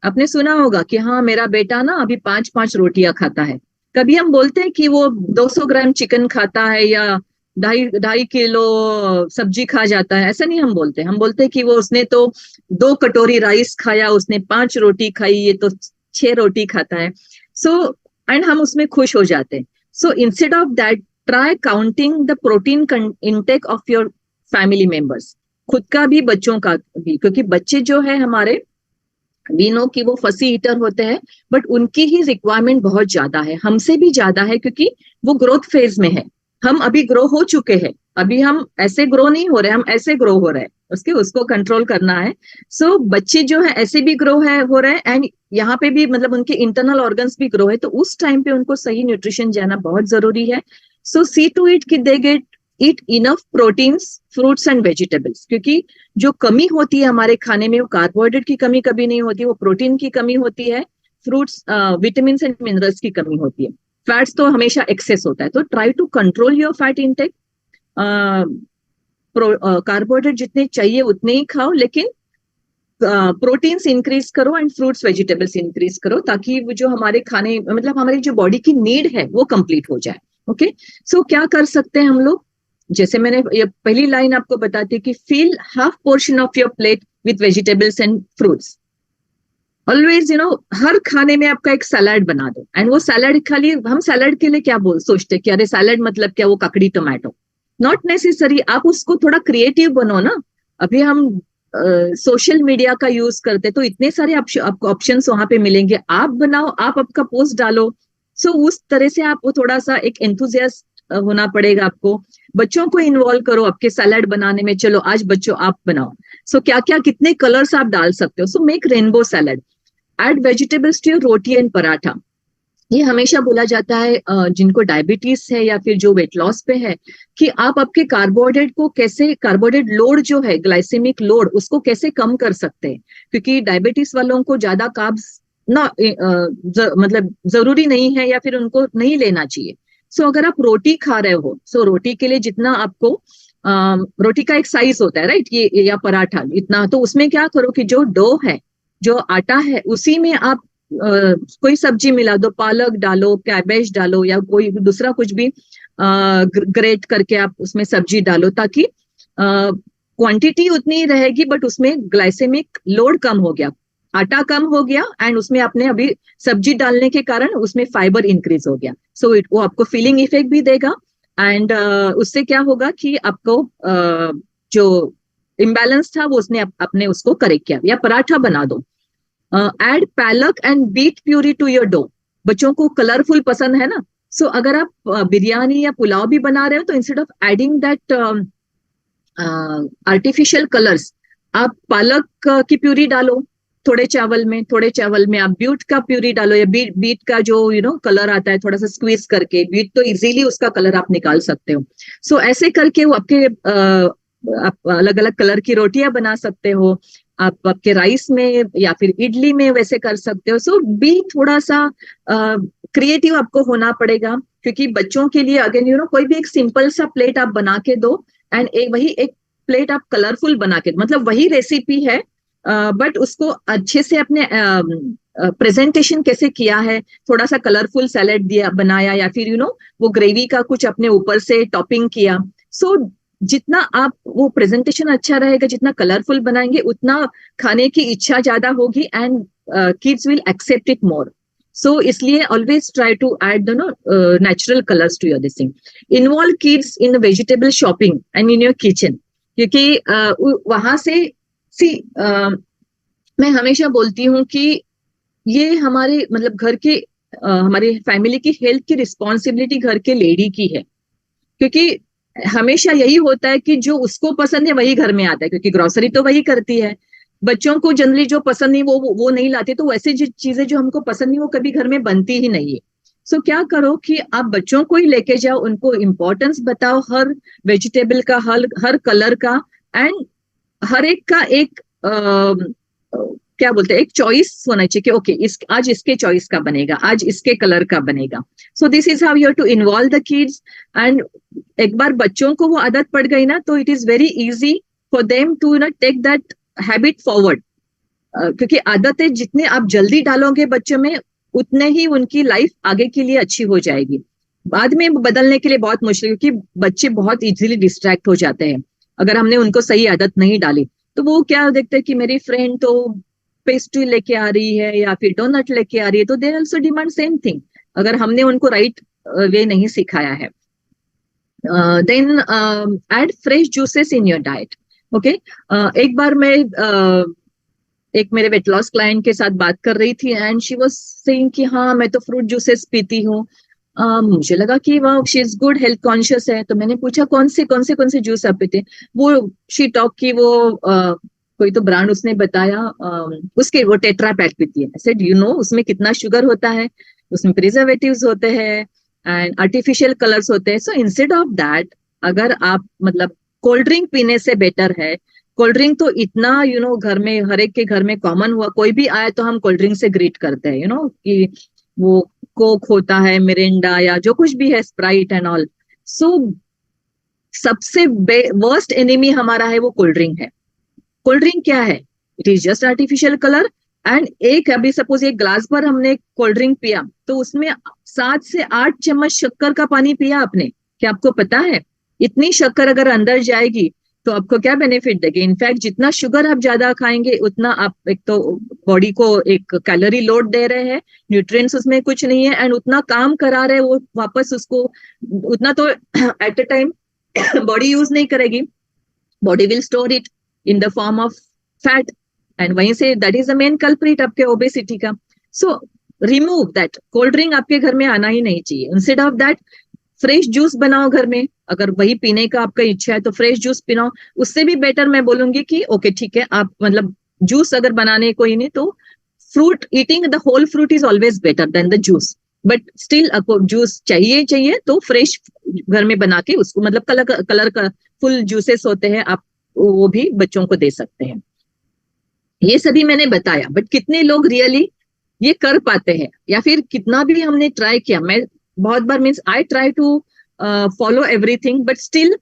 आपने सुना होगा कि हाँ मेरा बेटा ना अभी 5-5 रोटियां खाता है। कभी हम बोलते हैं कि वो 200 ग्राम चिकन खाता है या 2.5 किलो सब्जी खा जाता है, ऐसा नहीं हम बोलते। हम बोलते हैं कि वो उसने तो 2 कटोरी राइस खाया, उसने 5 रोटी खाई, ये तो 6 रोटी खाता है। सो एंड हम उसमें खुश हो जाते हैं। So instead of that try counting the protein intake of your family members, खुद का भी बच्चों का भी, क्योंकि बच्चे जो है हमारे वी नो कि वो फसी ईटर होते हैं, बट उनकी ही रिक्वायरमेंट बहुत ज्यादा है, हमसे भी ज्यादा है, क्योंकि वो ग्रोथ फेज में है। हम अभी ग्रो हो चुके हैं, अभी हम ऐसे ग्रो नहीं हो रहे, हम ऐसे ग्रो हो रहे हैं, उसको कंट्रोल करना है। सो बच्चे जो है ऐसे भी ग्रो हो रहे हैं एंड यहाँ पे भी मतलब उनके इंटरनल ऑर्गन्स भी ग्रो है, तो उस टाइम पे उनको सही न्यूट्रिशन जाना बहुत जरूरी है। सो सी टू इट कि they get eat enough proteins, fruits and vegetables, क्योंकि जो कमी होती है हमारे खाने में वो कार्बोहाइड्रेट की कमी कभी नहीं होती, वो प्रोटीन की कमी होती है, फ्रूट्स विटामिन एंड मिनरल्स की कमी होती है। फैट्स तो हमेशा एक्सेस होता है, तो try to control your fat intake. Carbohydrate जितने चाहिए उतने ही खाओ, लेकिन प्रोटीन्स इंक्रीज करो एंड फ्रूट्स वेजिटेबल्स इंक्रीज करो, ताकि वो जो हमारे खाने मतलब हमारी जो बॉडी की नीड है वो कंप्लीट हो जाए। ओके, सो क्या कर सकते हैं हम लोग? जैसे मैंने ये पहली लाइन आपको बताती कि fill half portion of your plate with vegetables and fruits. Always हर खाने में आपका एक सलाद बना दो एंड वो सलाद खाली, हम सलाद के लिए क्या सोचते कि अरे सलाद मतलब क्या, वो काकड़ी टोमेटो। नॉट नेसेसरी, आप उसको थोड़ा क्रिएटिव बनो ना। अभी हम सोशल मीडिया का यूज करते तो इतने सारे आपको ऑप्शंस वहां पे मिलेंगे, आप बनाओ, आप आपका पोस्ट डालो। सो उस तरह से आप वो थोड़ा सा एक एंथुजियास्ट होना पड़ेगा आपको। बच्चों को इन्वॉल्व करो आपके सलाद बनाने में, चलो आज बच्चों आप बनाओ। सो क्या क्या कितने कलर्स आप डाल सकते हो, so make rainbow salad. Add vegetables to your roti and paratha. ये हमेशा बोला जाता है जिनको डायबिटीज है या फिर जो वेट लॉस पे है, कि आप आपके कार्बोहाइड्रेट को कैसे, कार्बोहाइड्रेट लोड जो है, ग्लाइसेमिक लोड, उसको कैसे कम कर सकते हैं, क्योंकि डायबिटीज वालों को ज्यादा कार्ब्स ना मतलब जरूरी नहीं है या फिर उनको नहीं लेना चाहिए। सो अगर आप रोटी खा रहे हो, सो रोटी के लिए जितना आपको रोटी का एक साइज होता है राइट, ये या पराठा इतना, तो उसमें क्या करो कि जो डो है, जो आटा है, उसी में आप कोई सब्जी मिला दो, पालक डालो, कैबेज डालो, या कोई दूसरा कुछ भी ग्रेट करके आप उसमें सब्जी डालो, ताकि क्वांटिटी उतनी ही रहेगी बट उसमें ग्लाइसेमिक लोड कम हो गया, आटा कम हो गया, एंड उसमें आपने अभी सब्जी डालने के कारण उसमें फाइबर इंक्रीज हो गया। सो वो आपको फीलिंग इफेक्ट भी देगा, एंड उससे क्या होगा कि आपको जो इम्बैलेंस था वो उसने अपने उसको करेक्ट किया। या पराठा बना दो, add palak and beet puree to your dough. बच्चों को कलरफुल पसंद है ना, सो अगर आप बिरयानी या पुलाव भी बना रहे हो तो instead of adding that artificial colours, आप पालक की प्यूरी डालो थोड़े चावल में, थोड़े चावल में आप बीट का प्यूरी डालो, या बीट का जो कलर आता है थोड़ा सा स्क्वीज करके, बीट तो इजीली उसका कलर आप निकाल सकते हो। सो ऐसे करके वो आपके आप अलग अलग कलर की रोटियां बना सकते हो, आप आपके राइस में या फिर इडली में वैसे कर सकते हो। सो बी थोड़ा सा क्रिएटिव आपको होना पड़ेगा, क्योंकि बच्चों के लिए अगेन कोई भी एक सिंपल सा प्लेट आप बना के दो, एंड वही एक प्लेट आप कलरफुल बना के, मतलब वही रेसिपी है बट उसको अच्छे से अपने प्रेजेंटेशन कैसे किया है, थोड़ा सा कलरफुल सैलेड दिया बनाया, या फिर वो ग्रेवी का कुछ अपने ऊपर से टॉपिंग किया। सो जितना आप वो प्रेजेंटेशन अच्छा रहेगा, जितना कलरफुल बनाएंगे, उतना खाने की इच्छा ज्यादा होगी, and kids will accept it more. So इसलिए always try to add natural colours to your this thing. Involve kids in vegetable shopping and in your kitchen, क्योंकि वहां से मैं हमेशा बोलती हूँ कि ये हमारे मतलब घर के हमारे फैमिली की हेल्थ की रिस्पॉन्सिबिलिटी घर के लेडी की है, क्योंकि हमेशा यही होता है कि जो उसको पसंद है वही घर में आता है, क्योंकि ग्रोसरी तो वही करती है। बच्चों को जनरली जो पसंद नहीं वो नहीं लाती, तो वैसे जो चीजें जो हमको पसंद नहीं वो कभी घर में बनती ही नहीं है। सो क्या करो कि आप बच्चों को ही लेके जाओ, उनको इम्पोर्टेंस बताओ हर वेजिटेबल का, हर कलर का, एंड हर एक का एक क्या बोलते हैं, एक चॉइस होना चाहिए कि ओके आज इसके चॉइस का बनेगा, आज इसके कलर का बनेगा। So this is how you have to involve the kids, and एक बार बच्चों को वो आदत पड़ गई ना, तो it is very easy for them to take that habit forward, क्योंकि आदतें जितने आप जल्दी डालोगे बच्चों में, उतने ही उनकी लाइफ आगे के लिए अच्छी हो जाएगी। बाद में बदलने के लिए बहुत मुश्किल, क्योंकि बच्चे बहुत इजीली डिस्ट्रैक्ट हो जाते हैं अगर हमने उनको सही आदत नहीं डाली। तो वो क्या देखते हैं कि मेरी फ्रेंड तो पेस्ट्री लेके आ रही है या फिर डोनट लेके आ रही है, तो they also demand same thing, अगर हमने उनको राइट वे नहीं सिखाया है। Then add fresh juices in your diet. Okay, एक बार मैं एक मेरे वेट लॉस क्लाइंट के साथ बात कर रही थी, एंड शी वाज सेइंग कि हाँ मैं तो फ्रूट जूसेस पीती हूँ। मुझे लगा कि वाह she is good, health conscious है। तो मैंने पूछा कौन से जूस आप पीते? वो शी टॉक की वो कोई तो ब्रांड उसने बताया, उसके वो टेट्रा पैक पीती है। आई सेड यू नो उसमें कितना शुगर होता है, उसमें प्रिजर्वेटिव्स होते हैं एंड आर्टिफिशियल कलर्स होते हैं। सो इंस्टेड ऑफ दैट, अगर आप मतलब कोल्ड ड्रिंक पीने से बेटर है, कोल्ड ड्रिंक तो इतना घर में हर एक के घर में कॉमन हुआ, कोई भी आए तो हम कोल्ड ड्रिंक से ग्रीट करते हैं, कि वो कोक होता है, मिरिंडा या जो कुछ भी है, स्प्राइट एंड ऑल। सो सबसे वर्स्ट एनिमी हमारा है वो कोल्ड ड्रिंक है। कोल्ड ड्रिंक क्या है? It is just artificial colour, and एक अभी सपोज एक ग्लास पर हमने कोल्ड ड्रिंक पिया तो उसमें 7 से 8 चम्मच शक्कर का पानी पिया आपने। क्या आपको पता है इतनी शक्कर अगर अंदर जाएगी तो आपको क्या बेनिफिट देगी? इनफैक्ट जितना शुगर आप ज्यादा खाएंगे उतना आप एक तो बॉडी को एक कैलोरी लोड दे रहे हैं, न्यूट्रिएंट्स उसमें कुछ नहीं है, एंड उतना काम करा रहे हैं वो वापस उसको उतना तो at a time body use नहीं करेगी, body will store it in the form of fat, and वहीं से that is the main culprit आपके ओबेसिटी का। So remove that, cold drink आपके घर में आना ही नहीं चाहिए। Instead of that fresh juice बनाओ घर में, अगर वही पीने का आपका इच्छा है तो फ्रेश जूस पिनाओ। उससे भी बेटर मैं बोलूंगी कि ओके ठीक है, आप मतलब जूस अगर बनाने कोई नहीं तो fruit, eating the whole fruit is always better than the juice, but still आपको जूस चाहिए तो फ्रेश घर में बना के उसको, मतलब कलर का फुल जूसेस होते हैं, आप वो भी बच्चों को दे सकते हैं। ये सभी मैंने बताया, बट कितने लोग रियली ये कर पाते हैं, या फिर कितना भी हमने ट्राई किया, मैं बहुत बार means I try to follow everything, but still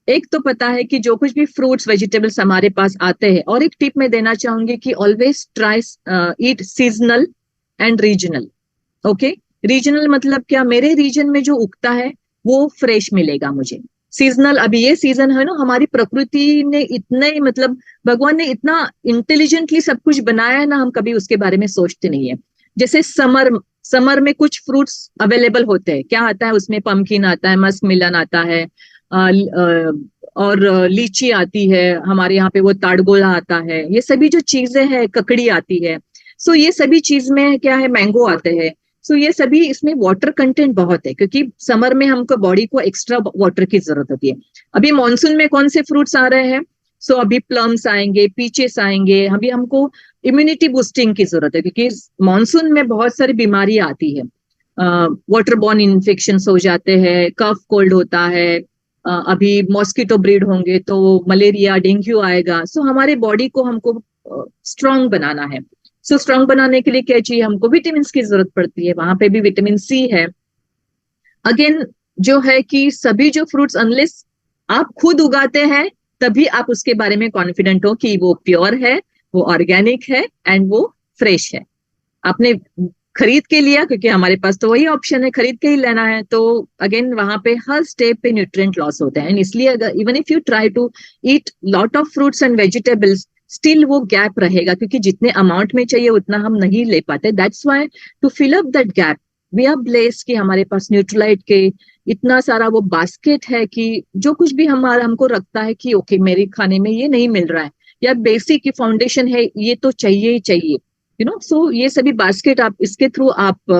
एक तो पता है कि जो कुछ भी फ्रूट्स वेजिटेबल्स हमारे पास आते हैं, और एक टिप मैं देना चाहूंगी कि always try eat seasonal and regional. Okay, regional मतलब क्या, मेरे रीजन में जो उगता है वो फ्रेश मिलेगा मुझे। सीजनल, अभी ये सीजन है ना, हमारी प्रकृति ने इतने मतलब भगवान ने इतना इंटेलिजेंटली सब कुछ बनाया है ना, हम कभी उसके बारे में सोचते नहीं है। जैसे समर में कुछ फ्रूट्स अवेलेबल होते हैं, क्या आता है उसमें, पम्पकिन आता है, मस्क मिलन आता है, और लीची आती है, हमारे यहाँ पे वो ताड़गोला आता है, ये सभी जो चीजें हैं, ककड़ी आती है। सो ये सभी चीज में क्या है, मैंगो आते हैं। सो ये सभी, इसमें वाटर कंटेंट बहुत है, क्योंकि समर में हमको बॉडी को एक्स्ट्रा वाटर की जरूरत होती है। अभी मॉनसून में कौन से फ्रूट्स आ रहे हैं, सो अभी प्लम्स आएंगे, पीचेस आएंगे, अभी हमको इम्यूनिटी बूस्टिंग की जरूरत है, क्योंकि मॉनसून में बहुत सारी बीमारी आती है, वाटर बॉर्न इन्फेक्शन हो जाते हैं, कफ कोल्ड होता है, अभी मॉस्किटो ब्रीड होंगे तो मलेरिया डेंगू आएगा। सो हमारे बॉडी को हमको स्ट्रांग बनाना है। सो स्ट्रांग बनाने के लिए क्या चाहिए, हमको विटामिन की जरूरत पड़ती है, वहां पे भी विटामिन सी है। अगेन जो है कि सभी जो फ्रूट्स, अनलेस आप खुद उगाते हैं तभी आप उसके बारे में कॉन्फिडेंट हो कि वो प्योर है, वो ऑर्गेनिक है एंड वो फ्रेश है। आपने खरीद के लिया, क्योंकि हमारे पास तो वही ऑप्शन है, खरीद के ही लेना है, तो अगेन वहां पे हर स्टेप पे न्यूट्रिएंट लॉस होता है। एंड इसलिए अगर even if you try to eat lot of fruits and vegetables, still वो गैप रहेगा, क्योंकि जितने अमाउंट में चाहिए उतना हम नहीं ले पाते। That's why to fill up that gap we are blessed कि हमारे पास न्यूट्रीलाइट के इतना सारा वो बास्केट है, कि जो कुछ भी हमारा हमको रखता है कि ओके मेरे खाने में ये नहीं मिल रहा है, या बेसिक फाउंडेशन है, ये तो चाहिए ही चाहिए, यू नो। सो ये सभी बास्केट आप, इसके थ्रू आप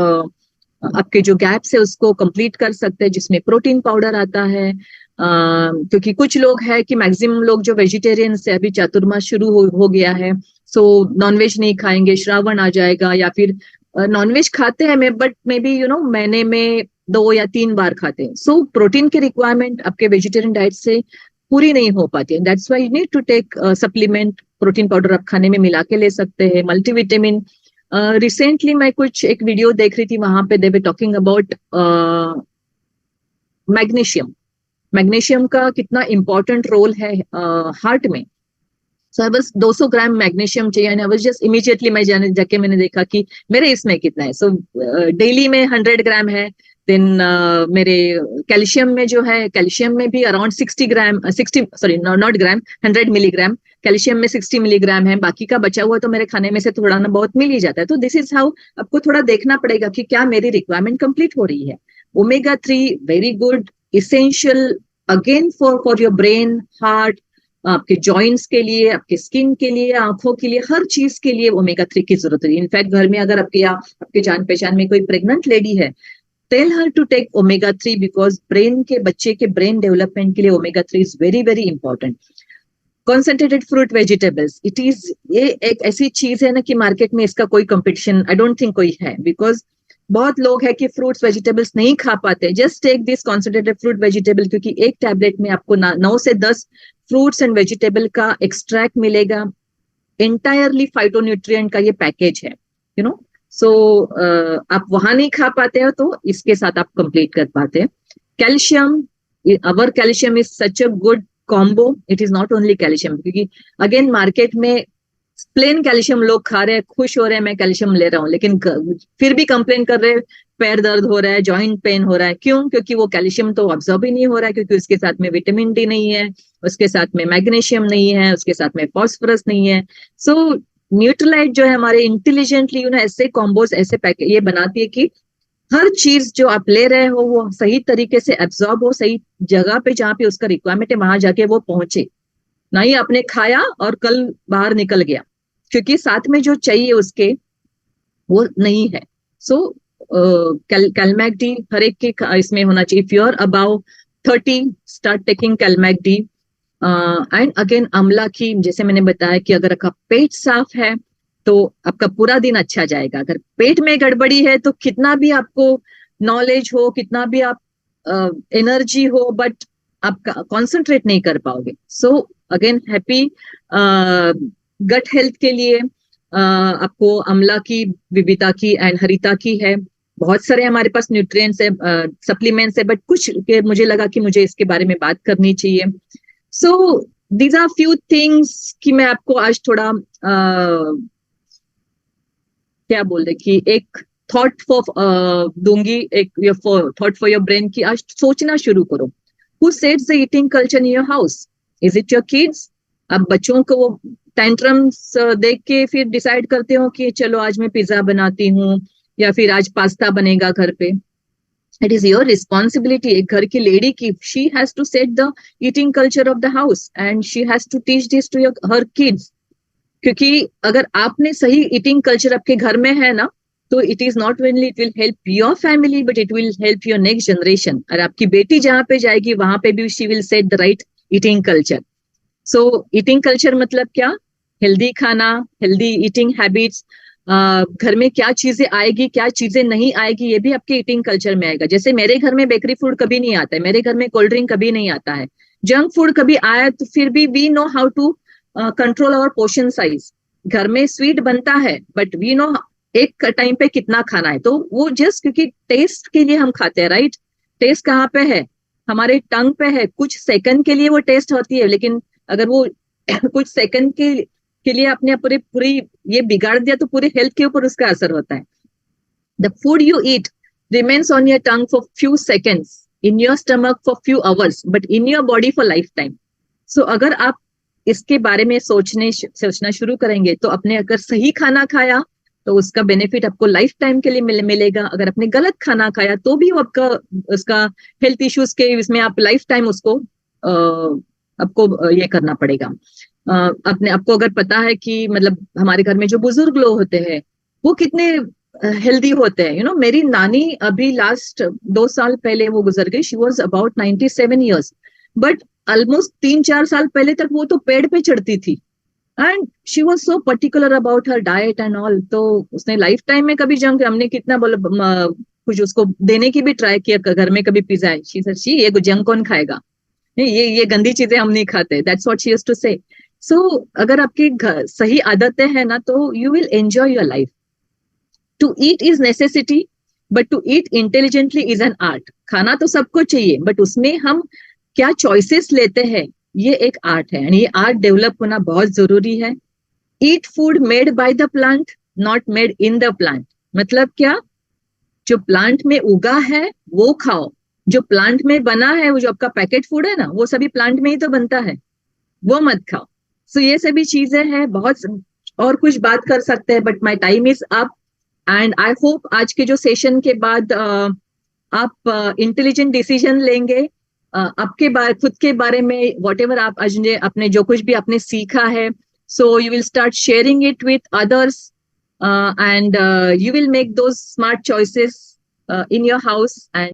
आपके जो गैप्स है उसको कंप्लीट कर सकते हैं, जिसमें प्रोटीन पाउडर आता है। क्योंकि कुछ लोग है कि मैक्सिमम लोग जो वेजिटेरियन से, अभी चातुर्मास शुरू हो गया है, सो नॉनवेज नहीं खाएंगे, श्रावण आ जाएगा, या फिर नॉनवेज खाते हैं मैं, बट मे बी महीने में 2 या 3 बार खाते हैं। सो प्रोटीन की रिक्वायरमेंट आपके वेजिटेरियन डाइट से पूरी नहीं हो पाती है। That's why you need to take supplement, protein powder आप खाने में मिला के ले सकते हैं, मल्टीविटामिन। रिसेंटली मैं कुछ एक वीडियो देख रही थी, वहां पे they were talking about magnesium. Magnesium का कितना इंपॉर्टेंट रोल है हार्ट में। सो बस 200 ग्राम मैग्नीशियम चाहिए, and I was just immediately मैं जाके मैंने देखा कि मेरे इसमें कितना है। सो डेली में 100 ग्राम है। देन मेरे कैल्शियम में जो है, कैल्शियम में भी around 60 gram, 60 sorry not gram, 100 milligram calcium में 60 मिलीग्राम है। बाकी का बचा हुआ तो मेरे खाने में से थोड़ा ना बहुत मिल ही जाता है। तो दिस इज हाउ आपको थोड़ा देखना पड़ेगा कि क्या मेरी रिक्वायरमेंट कंप्लीट हो रही है। Omega 3 very good, essential again for your brain, heart, आपके जॉइंट्स के लिए, आपके स्किन के लिए, आंखों के लिए, हर चीज के लिए ओमेगा 3 की जरूरत है। इनफैक्ट घर में अगर आपके जान पहचान में कोई प्रेग्नेंट लेडी है, tell her to take omega 3, because brain के, बच्चे के ब्रेन डेवलपमेंट के लिए omega 3 is very very important. Concentrated fruit vegetables, it is, ये एक ऐसी चीज है ना कि मार्केट में इसका कोई कंपटीशन आई डोंट थिंक कोई है, बिकॉज बहुत लोग है कि फ्रूट्स वेजिटेबल्स नहीं खा पाते। Just take this concentrated fruit vegetable, क्योंकि एक टैबलेट में आपको 9 से 10 फ्रूट्स एंड वेजिटेबल का एक्सट्रैक्ट मिलेगा। एंटायरली फाइटोन्यूट्रिएंट का ये पैकेज है, यू नो। सो आप वहां नहीं खा पाते हो तो इसके साथ आप कंप्लीट कर पाते हैं। Calcium, our calcium is such a good combo, it is not only calcium, क्योंकि अगेन मार्केट में प्लेन कैल्शियम लोग खा रहे हैं, खुश हो रहे हैं मैं कैल्शियम ले रहा हूँ, लेकिन फिर भी कंप्लेन कर रहे हैं, पैर दर्द हो रहा है, जॉइंट पेन हो रहा है। क्यों? क्योंकि वो कैल्शियम तो ऑब्जॉर्ब ही नहीं हो रहा है, क्योंकि उसके साथ में विटामिन डी नहीं है, उसके साथ में मैग्नीशियम नहीं है, उसके साथ में फॉस्फोरस नहीं है। सो न्यूट्रीलाइट जो है हमारे इंटेलिजेंटली ऐसे कॉम्बोज, ऐसे पैकेज ये बनाती है कि हर चीज जो आप ले रहे हो वो सही तरीके से एब्जॉर्ब हो, सही जगह पे जहाँ पे उसका रिक्वायरमेंट है वहां जाके वो पहुंचे, ना ही आपने खाया और कल बाहर निकल गया, क्योंकि साथ में जो चाहिए उसके वो नहीं है। सो कैलमैक डी हर एक के इसमें होना चाहिए। If you are above 30 start taking CalMag D. And again अमला की, जैसे मैंने बताया कि अगर आपका पेट साफ है तो आपका पूरा दिन अच्छा जाएगा। अगर पेट में गड़बड़ी है तो कितना भी आपको नॉलेज हो, कितना भी आप एनर्जी हो, बट आप कॉन्सेंट्रेट नहीं कर पाओगे। So again happy gut health के लिए आपको अमला की, विविता की एंड हरिता की है। बहुत सारे हमारे पास न्यूट्रिएंट्स है, सप्लीमेंट्स है, बट कुछ के मुझे लगा कि मुझे इसके बारे में बात करनी चाहिए। So these are few things कि मैं आपको आज थोड़ा क्या बोल रहे कि एक थॉट फॉर दूंगी, एक थॉट फॉर योर ब्रेन की आज सोचना शुरू करो. Who sets the eating culture in your house? Is it your kids? अब बच्चों को वो टेंट्रम्स देख के फिर डिसाइड करते हो कि चलो आज मैं पिज्जा बनाती हूँ या फिर आज पास्ता बनेगा घर पे. इट इज योर रिस्पॉन्सिबिलिटी, एक घर की लेडी की, she has to set the eating culture of the house and she has to teach this to your her kids. क्योंकि अगर आपने सही ईटिंग कल्चर आपके घर में है ना, तो it is not only it will help your family but it will help your next generation. और आपकी बेटी जहां पे जाएगी वहां पे भी she will set the right eating culture. So eating culture मतलब क्या? हेल्दी खाना, हेल्दी ईटिंग हैबिट्स, घर में क्या चीजें आएगी क्या चीजें नहीं आएगी ये भी आपके ईटिंग कल्चर में आएगा. जैसे मेरे घर में बेकरी फूड कभी नहीं आता है, मेरे घर में कोल्ड ड्रिंक कभी नहीं आता है, जंक फूड कभी आया तो फिर भी we know how to control our portion size. घर में स्वीट बनता है बट वी नो एक टाइम पे कितना खाना है. तो वो जस्ट क्योंकि टेस्ट के लिए हम खाते हैं, राइट? टेस्ट कहाँ पे है? हमारे टंग पे है. कुछ सेकंड के लिए वो टेस्ट होती है, लेकिन अगर वो कुछ सेकंड के लिए आपने पूरी ये बिगाड़ दिया तो पूरी हेल्थ के ऊपर उसका असर होता है. The food you eat remains on your tongue for few seconds, in your stomach for few hours, but in your body for life time. So अगर आप इसके बारे में सोचना शुरू करेंगे तो अपने अगर सही खाना खाया तो उसका बेनिफिट आपको लाइफ टाइम के लिए मिलेगा. अगर आपने गलत खाना खाया तो भी आपका उसका हेल्थ इश्यूज के इसमें आप लाइफ टाइम उसको आपको ये करना पड़ेगा. अपने आपको अगर पता है कि मतलब हमारे घर में जो बुजुर्ग लोग होते हैं वो कितने हेल्दी होते हैं. यू नो मेरी नानी अभी लास्ट 2 साल पहले वो गुजर गई. She was about 97 years, but almost 3-4 साल पहले तक वो तो पेड़ पे चढ़ती थी and she was so particular about her diet and all. तो उसने लाइफ टाइम में कभी जंक, हमने कितना बोला कुछ उसको देने की भी ट्राई किया घर में, कभी पिज्जा है, शी सेड शी ये जंक कौन खाएगा, ये गंदी चीजें हम नहीं खाते. That's what she used to say. So अगर आपकी सही आदतें हैं ना तो you will enjoy your life. To eat is necessity but to eat intelligently is an art. खाना तो सबको चाहिए बट उसमें हम क्या चॉइसेस लेते हैं ये एक आर्ट है एंड ये आर्ट डेवलप होना बहुत जरूरी है. Eat food made by the plant, not made in the plant. मतलब क्या? जो प्लांट में उगा है वो खाओ, जो प्लांट में बना है, वो जो आपका पैकेट फूड है ना वो सभी प्लांट में ही तो बनता है, वो मत खाओ. सो ये सभी चीजें हैं. बहुत और कुछ बात कर सकते हैं but my time is up and I hope आज के जो सेशन के बाद आप इंटेलिजेंट डिसीजन लेंगे आपके खुद के बारे में. वॉट एवर आप आज अपने जो कुछ भी आपने सीखा है, so you will start sharing it with others and you will make those smart choices in your house and